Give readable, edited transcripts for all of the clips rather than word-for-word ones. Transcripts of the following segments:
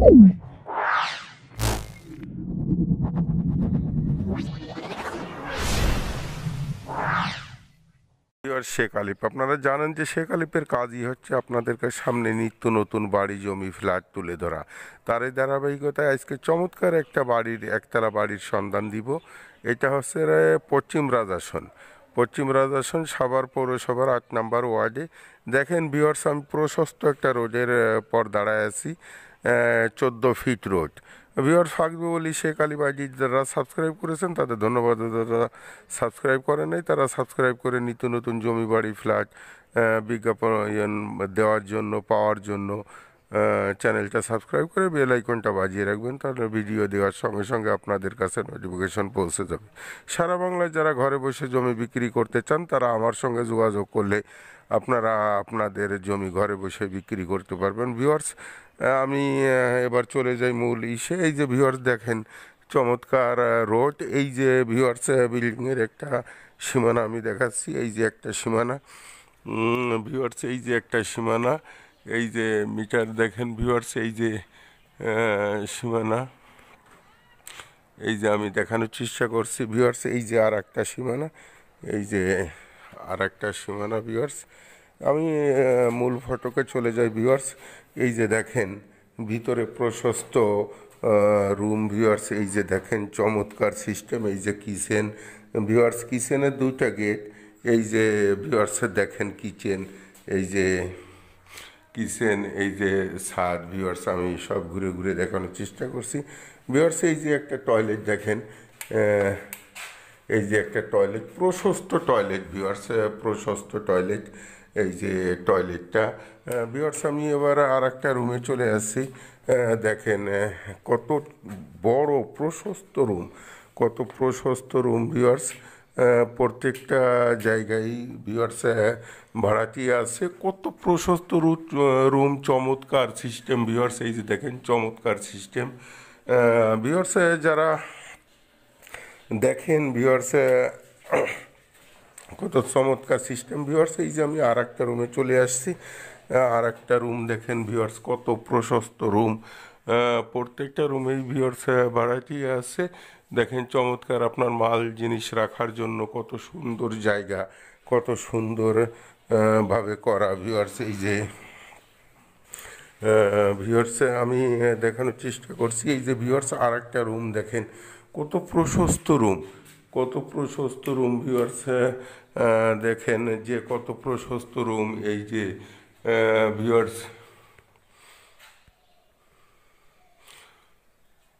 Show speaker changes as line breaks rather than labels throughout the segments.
শেখ আলিফ, আপনারা জানেন যে শেখ আলিফের কাজই হচ্ছে আপনাদেরকে সামনে নিত্য নতুন বাড়ি, জমি, ফ্ল্যাট তুলে ধরা। তার এই ধারাবাহিকতায় আজকে চমৎকার একটা বাড়ির, একতলা বাড়ির সন্ধান দিব। এটা হচ্ছে পশ্চিম রাজাসন, পশ্চিম রাজাসন সাভার পৌরসভার ৮ নম্বর ওয়ার্ডে। দেখেন ভিউয়ার্স, আমি প্রশস্ত একটা রোডের পর দাঁড়ায় আছি, 14 ফিট রোড। ভিউয়ার্স, ফাঁকবে বলি শেখ আলিফ আইডি যারা সাবস্ক্রাইব করেছেন তাদের ধন্যবাদ, যারা সাবস্ক্রাইব করেন নাই তারা সাবস্ক্রাইব করে নিত্য নতুন জমি, বাড়ি, ফ্ল্যাট বিজ্ঞাপন দেওয়ার জন্য, পাওয়ার জন্য চ্যানেলটা সাবস্ক্রাইব করে বেল আইকনটা বাজিয়ে রাখবেন। তাহলে ভিডিও দেওয়ার সঙ্গে সঙ্গে আপনাদের কাছে নোটিফিকেশন পৌঁছে যাবে। সারা বাংলায় যারা ঘরে বসে জমি বিক্রি করতে চান তারা আমার সঙ্গে যোগাযোগ করলে আপনারা আপনাদের জমি ঘরে বসে বিক্রি করতে পারবেন। ভিউয়ার্স, আমি এবার চলে যাই মূল ইসে। এই যে ভিউয়ার্স দেখেন চমৎকার রোড, এই যে ভিউয়ার্স বিল্ডিংয়ের একটা সীমানা আমি দেখাচ্ছি। এই যে একটা সীমানা ভিউয়ার্স, এই যে একটা সীমানা, এই যে মিটার দেখেন ভিউয়ার্স, এই যে সীমানা, এই যে আমি দেখানোর চেষ্টা করছি ভিউয়ার্স। এই যে আর একটা সীমানা, এই যে আর একটা সীমানা ভিউয়ার্স। আমি মূল ফটোকে চলে যাই ভিউয়ার্স। এই যে দেখেন ভিতরে প্রশস্ত রুম ভিউয়ার্স, এই যে দেখেন চমৎকার সিস্টেম। এই যে কিচেন ভিউয়ার্স, কিচেনের 2টা গেট। এই যে ভিউয়ার্স দেখেন কিচেন, এই যে কিচেন, এই যে ছাদ ভিউয়ার্স, আমি সব ঘুরে ঘুরে দেখানোর চেষ্টা করছি ভিউয়ার্স। এই যে একটা টয়লেট দেখেন, এই যে একটা টয়লেট, প্রশস্ত টয়লেট ভিউয়ার্স, প্রশস্ত টয়লেট। এই যে টয়লেটটা ভিউয়ার্স। আমি এবার আর একটা রুমে চলে আসছি। দেখেন কত বড় প্রশস্ত রুম, কত প্রশস্ত রুম ভিউয়ার্স। প্রত্যেকটা জায়গায় ভিউয়ার্স ভাড়াটিয়া আছে। কত প্রশস্ত রুম, চমৎকার সিস্টেম ভিউয়ার্স। এই যে দেখেন চমৎকার সিস্টেম ভিউয়ার্স। যারা দেখেন ভিউয়ার্স কত চমৎকার সিস্টেম ভিউয়ার্স। এই যে আমি আর একটা রুমে চলে আসছি। আর একটা রুম দেখেন ভিউয়ার্স, কত প্রশস্ত রুম। প্রত্যেকটা রুমেই ভিউয়ার্স ভ্যারাইটি আছে। দেখেন চমৎকার আপনার মাল জিনিস রাখার জন্য কত সুন্দর জায়গা, কত সুন্দর ভাবে করা ভিউয়ার্স। এই যে ভিউয়ার্স আমি দেখানোর চেষ্টা করছি। এই যে ভিউয়ার্স আর একটা রুম দেখেন, কত প্রশস্ত রুম, কত প্রশস্ত রুম ভিউয়ার্স। দেখেন যে কত প্রশস্ত রুম। এই যে ভিউয়ার্স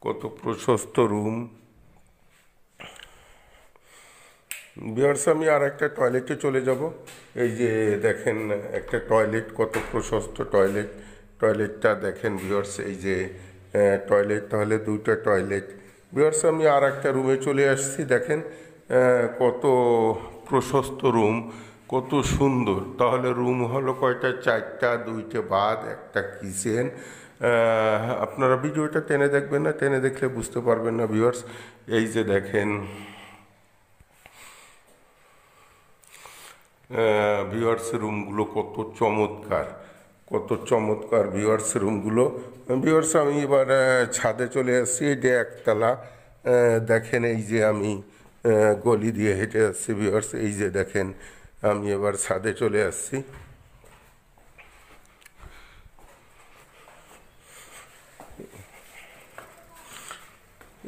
কত প্রশস্ত রুম ভিউয়ার্স। আমি আর একটা টয়লেটে চলে যাব। এই যে দেখেন একটা টয়লেট, কত প্রশস্ত টয়লেট। টয়লেটটা দেখেন ভিউয়ার্স, এই যে টয়লেট, তাহলে 2টা টয়লেট ভিউয়ার্স। আমি আর একটা রুমে চলে আসছি। দেখেন কত প্রশস্ত রুম, কত সুন্দর। তাহলে রুম হলো কয়টা? 4টা, 2টে বাথ, একটা কিচেন। আপনারা ভিডিওটা টেনে দেখবেন না, টেনে দেখলে বুঝতে পারবেন না ভিউয়ার্স। এই যে দেখেন ভিউয়ার্স রুমগুলো কত চমৎকার, কত চমৎকার ভিউয়ার্স রুমগুলো ভিউয়ার্স। আমি এবার ছাদে চলে আসছি। এটা একতলা। দেখেন এই যে আমি গলি দিয়ে হেঁটে আসছি ভিউয়ার্স। এই যে দেখেন আমি এবার ছাদে চলে আসছি।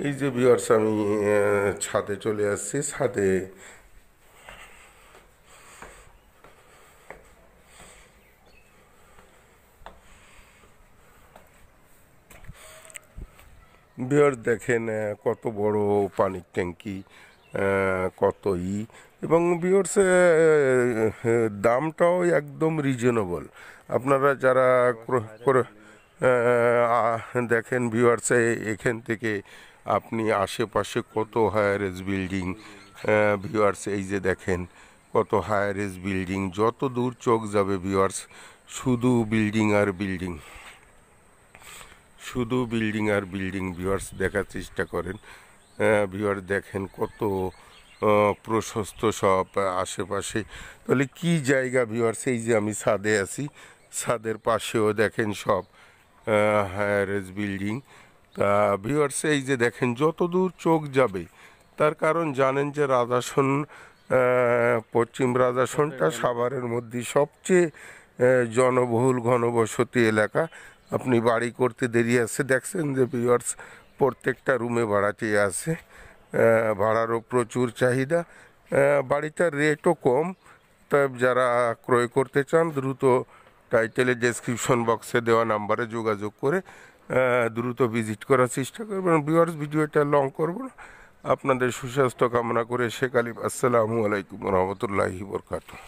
এই যে ভিউয়ার্স আমি ছাদে চলে আসছি। ছাদে ভিউয়ার্স দেখেন কত বড় পানির ট্যাঙ্কি, কত এবং ভিউয়ার্স দামটাও একদম রিজনেবল। আপনারা যারা দেখেন ভিউয়ার্স এখান থেকে আপনি আশেপাশে কত হায়ার এজ বিল্ডিং ভিউয়ার্স। এই যে দেখেন কত হায়ার এজ বিল্ডিং, যত দূর চোখ যাবে ভিউয়ার্স শুধু বিল্ডিং আর বিল্ডিং, শুধু বিল্ডিং আর বিল্ডিং ভিউয়ার্স। দেখার চেষ্টা করেন ভিউয়ার্স, দেখেন কত প্রশস্ত সব আশেপাশে। তাহলে কি জায়গা ভিউয়ার্স। এই যে আমি ছাদে আছি, ছাদের পাশেও দেখেন সব হায়ারেজ বিল্ডিং। তা ভিউয়ার্স, এই যে দেখেন যত দূর চোখ যাবে, তার কারণ জানেন যে রাজাসন, পশ্চিম রাজাসনটা সাভারের মধ্যে সবচেয়ে জনবহুল ঘনবসতি এলাকা। আপনি বাড়ি করতে দেরি আছে, দেখছেন যে ভিউয়ার্স প্রত্যেকটা রুমে ভাড়াটিয়া আছে, ভাড়ারও প্রচুর চাহিদা, বাড়িটার রেটও কম। তাই যারা ক্রয় করতে চান দ্রুত টাইটেলে ডেসক্রিপশন বক্সে দেওয়া নাম্বারে যোগাযোগ করে দ্রুত ভিজিট করার চেষ্টা করবেন। ভিউয়ার্স, ভিডিওটা লং করব না, আপনাদের সুস্বাস্থ্য কামনা করে শেখ আলী, আসসালামু আলাইকুম রহমতুল্লাহি বরকাতুহ।